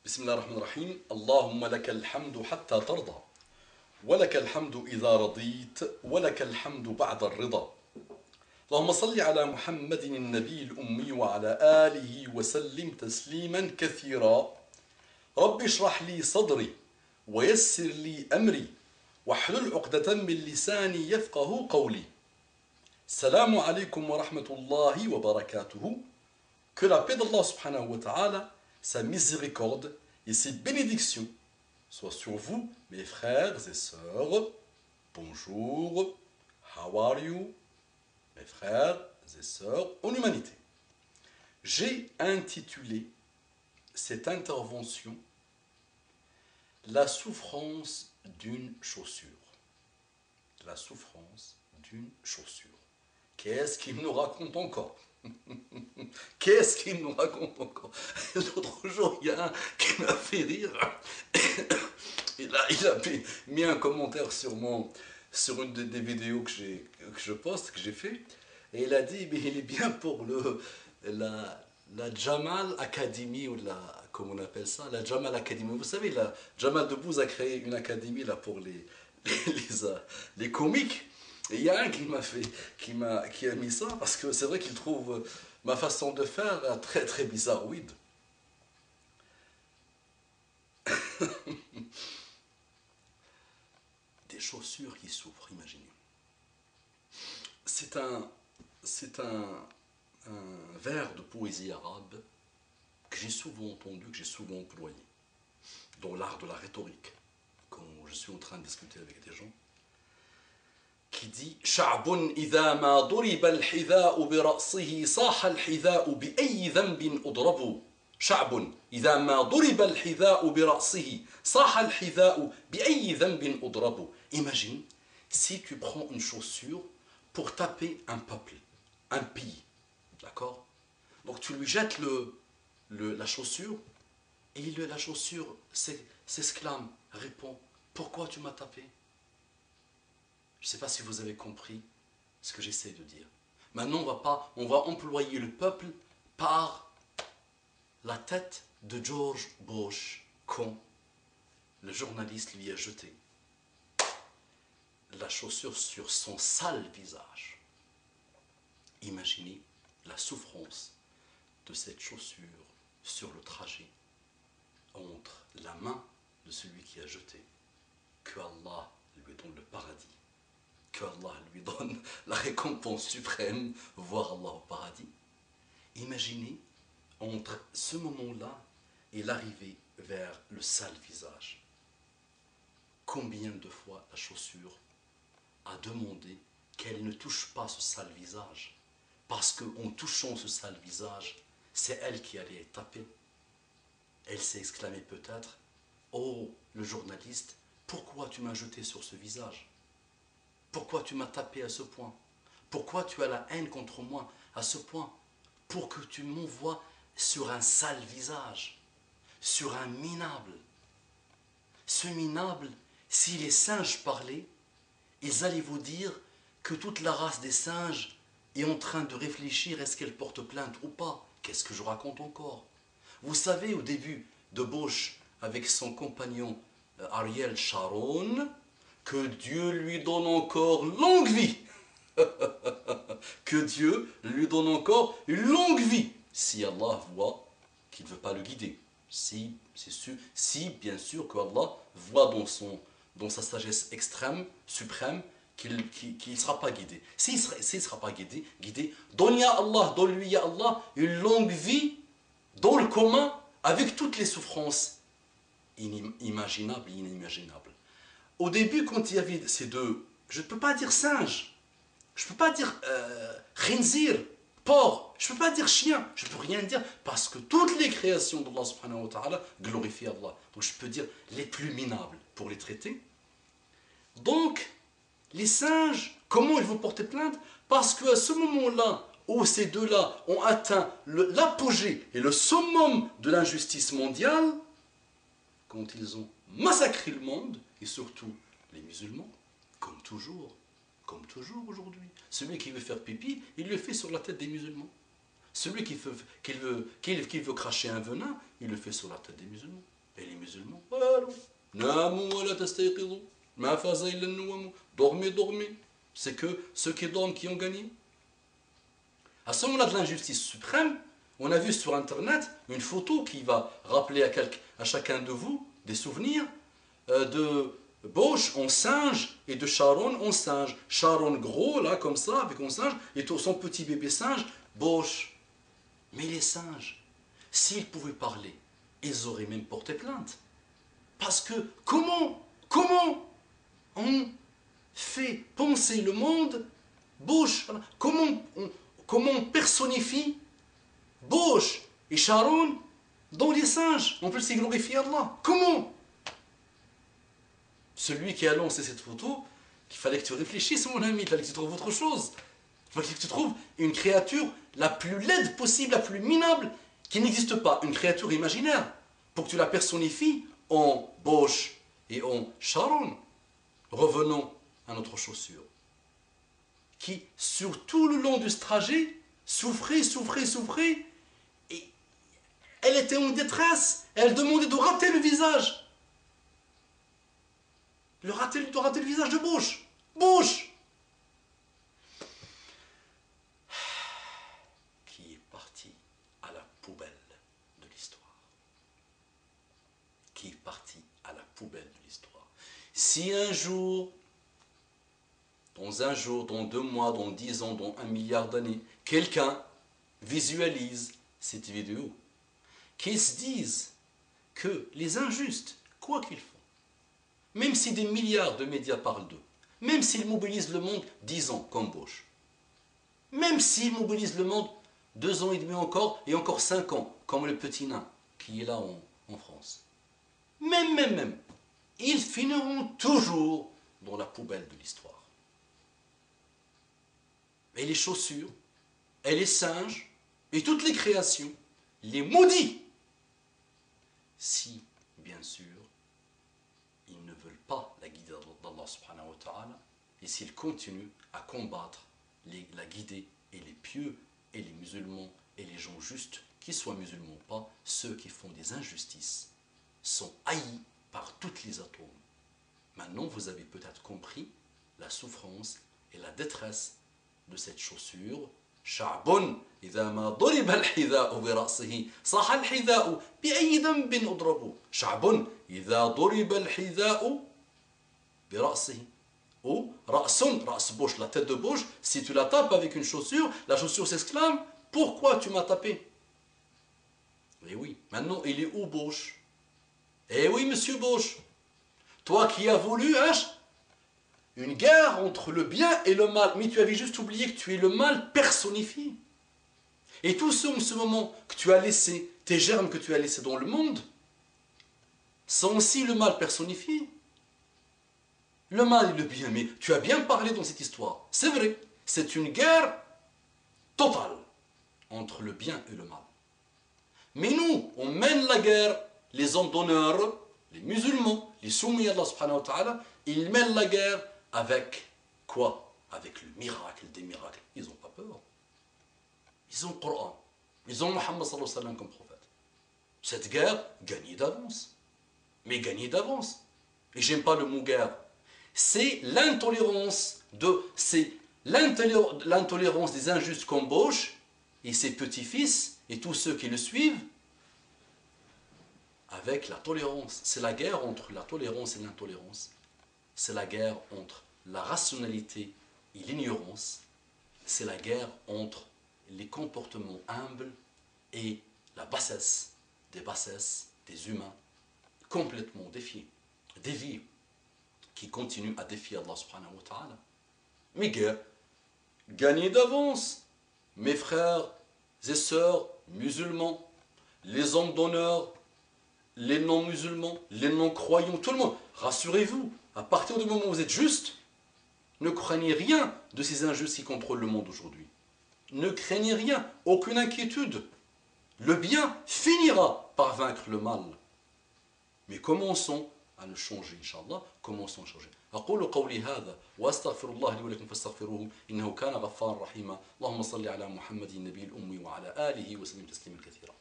بسم الله الرحمن الرحيم اللهم لك الحمد حتى ترضى ولك الحمد إذا رضيت ولك الحمد بعد الرضا اللهم صل على محمد النبي الأمي وعلى آله وسلم تسليما كثيرا رب اشرح لي صدري ويسر لي أمري واحلل عقدة من لساني يفقه قولي السلام عليكم ورحمة الله وبركاته. Que la paix d'Allah subhanahu wa ta'ala, sa miséricorde et ses bénédictions soient sur vous, mes frères et sœurs. Bonjour, how are you, mes frères et sœurs en humanité. J'ai intitulé cette intervention La souffrance d'une chaussure. La souffrance d'une chaussure. Qu'est-ce qu'il nous raconte encore? Qu'est-ce qu'il nous raconte encore? L'autre jour, il y a un qui m'a fait rire. Il a mis un commentaire sur une des vidéos que je poste, que j'ai fait. Et il a dit, mais il est bien pour la Jamal Academy, ou comment on appelle ça, la Jamal Academy. Vous savez, la Jamal Debbouze a créé une académie là, pour les comiques. Et il y a un qui a mis ça, parce que c'est vrai qu'il trouve ma façon de faire très très bizarroïde. Des chaussures qui souffrent, imaginez. C'est un vers de poésie arabe que j'ai souvent entendu, que j'ai souvent employé, dans l'art de la rhétorique, quand je suis en train de discuter avec des gens, qui dit شعب إذا ما ضرب الحذاء برأسه صاح الحذاء بأي ذنب أضربوا شعب إذا ما ضرب الحذاء برأسه صاح الحذاء بأي ذنب أضربوا. Imagine si tu prends une chaussure pour taper un peuple, un pays, d'accord? Donc tu lui jettes la chaussure et la chaussure s'exclame, répond, pourquoi tu m'as tapé? Je ne sais pas si vous avez compris ce que j'essaie de dire. Maintenant, on va employer le peuple par la tête de George Bush, quand le journaliste lui a jeté la chaussure sur son sale visage. Imaginez la souffrance de cette chaussure sur le trajet entre la main de celui qui a jeté. Que Allah lui donne le paradis. Que Allah lui donne la récompense suprême, voir Allah au paradis. Imaginez entre ce moment-là et l'arrivée vers le sale visage. Combien de fois la chaussure a demandé qu'elle ne touche pas ce sale visage, parce qu'en touchant ce sale visage, c'est elle qui allait être tapée. Elle s'est exclamée peut-être, oh le journaliste, pourquoi tu m'as jeté sur ce visage? Pourquoi tu m'as tapé à ce point? Pourquoi tu as la haine contre moi à ce point? Pour que tu m'envoies sur un sale visage, sur un minable. Ce minable, si les singes parlaient, ils allaient vous dire que toute la race des singes est en train de réfléchir, est-ce qu'elle porte plainte ou pas? Qu'est-ce que je raconte encore? Vous savez, au début de Bush, avec son compagnon Ariel Sharon, que Dieu lui donne encore longue vie. Que Dieu lui donne encore une longue vie. Si Allah voit qu'il ne veut pas le guider. Si, c'est sûr, si bien sûr que Allah voit dans sa sagesse extrême, suprême, qu'il ne sera pas guidé. S'il ne sera pas guidé, donne ya Allah, donne-lui ya Allah une longue vie dans le commun avec toutes les souffrances inimaginables et inimaginables. Au début, quand il y avait ces deux, je ne peux pas dire singe, je ne peux pas dire khinzir, porc, je ne peux pas dire chien, je ne peux rien dire, parce que toutes les créations d'Allah subhanahu wa ta'ala glorifient Allah. Donc je peux dire les plus minables pour les traiter. Donc, les singes, comment ils vont porter plainte? Parce qu'à ce moment-là, où ces deux-là ont atteint l'apogée et le summum de l'injustice mondiale, quand ils ont massacré le monde, et surtout les musulmans, comme toujours aujourd'hui. Celui qui veut faire pipi, il le fait sur la tête des musulmans. Celui qui veut cracher un venin, il le fait sur la tête des musulmans. Et les musulmans, dormez, dormez. C'est que ceux qui dorment qui ont gagné. À ce moment-là de l'injustice suprême, on a vu sur Internet une photo qui va rappeler à chacun de vous des souvenirs de Bosch en singe et de Sharon en singe. Sharon gros, là, comme ça, avec un singe, et son petit bébé singe, Bosch. Mais les singes, s'ils pouvaient parler, ils auraient même porté plainte. Parce que comment on fait penser le monde, Bosch, comment on personnifie Bosch et Sharon dans les singes? En plus, c'est glorifier Allah. Comment? Celui qui a lancé cette photo, il fallait que tu réfléchisses, mon ami, il fallait que tu trouves autre chose. Il fallait que tu trouves une créature la plus laide possible, la plus minable, qui n'existe pas, une créature imaginaire, pour que tu la personnifies en Bosch et en Sharon. Revenons à notre chaussure, qui, sur tout le long de ce trajet, souffrait, et elle était en détresse, elle demandait de rater le visage. De rater le visage de Bosch. Bosch qui est parti à la poubelle de l'histoire. Qui est parti à la poubelle de l'histoire. Si un jour, dans 2 mois, dans 10 ans, dans 1 milliard d'années, quelqu'un visualise cette vidéo, qu'ils se disent que les injustes, quoi qu'ils font, même si des milliards de médias parlent d'eux, même s'ils mobilisent le monde 10 ans comme Bosch, même s'ils mobilisent le monde 2 ans et demi encore, et encore 5 ans, comme le petit nain qui est là en France, même, ils finiront toujours dans la poubelle de l'histoire. Et les chaussures, et les singes, et toutes les créations, les maudits, si, bien sûr, ils ne veulent pas la guidée d'Allah subhanahu wa ta'ala, et s'ils continuent à combattre la guidée et les pieux, et les musulmans, et les gens justes, qu'ils soient musulmans ou pas, ceux qui font des injustices, sont haïs par toutes les atomes. Maintenant, vous avez peut-être compris la souffrance et la détresse de cette chaussure. شعب إذا ما ضرب الحذاء برأسه صاح الحذاء بأي ذنب أضربه. شعب إذا ضرب الحذاء برأسه. Ou رأس Bosch, la tête de Bosch, si tu la tapes avec une chaussure, la chaussure s'exclame: pourquoi tu m'as tapé? Eh oui, maintenant il est où Bosch? Eh oui, monsieur Bosch, toi qui as voulu une guerre entre le bien et le mal, mais tu avais juste oublié que tu es le mal personnifié. Et tout ce moment que tu as laissé, tes germes que tu as laissés dans le monde, sont aussi le mal personnifié. Le mal et le bien, mais tu as bien parlé dans cette histoire. C'est vrai, c'est une guerre totale entre le bien et le mal. Mais nous, on mène la guerre, les hommes d'honneur, les musulmans, les soumis à Allah subhanahu wa ta'ala, ils mènent la guerre avec quoi? Avec le miracle des miracles. Ils n'ont pas peur. Ils ont le Coran. Ils ont Mohammed sallallahu alayhi wa sallam comme prophète. Cette guerre, gagnée d'avance. Mais gagnée d'avance. Et j'aime pas le mot guerre. C'est l'intolérance des injustes comme Bosch et ses petits-fils et tous ceux qui le suivent avec la tolérance. C'est la guerre entre la tolérance et l'intolérance. C'est la guerre entre la rationalité et l'ignorance. C'est la guerre entre les comportements humbles et la bassesse des humains complètement déviés, qui continuent à défier Allah subhanahu wa ta'ala. Mais guerre, gagnée d'avance. Mes frères et sœurs musulmans, les hommes d'honneur, les non-musulmans, les non-croyants, tout le monde, rassurez-vous, à partir du moment où vous êtes juste, ne craignez rien de ces injustes qui contrôlent le monde aujourd'hui. Ne craignez rien, aucune inquiétude. Le bien finira par vaincre le mal. Mais commençons à le changer, Inch'Allah, commençons à changer. أقول قولي هذا وأستغفر الله لي ولكم فاستغفروه إنه كان غفارا رحيما اللهم صل على محمد النبي الأمي وعلى آله وسلم تسليما كثيرا.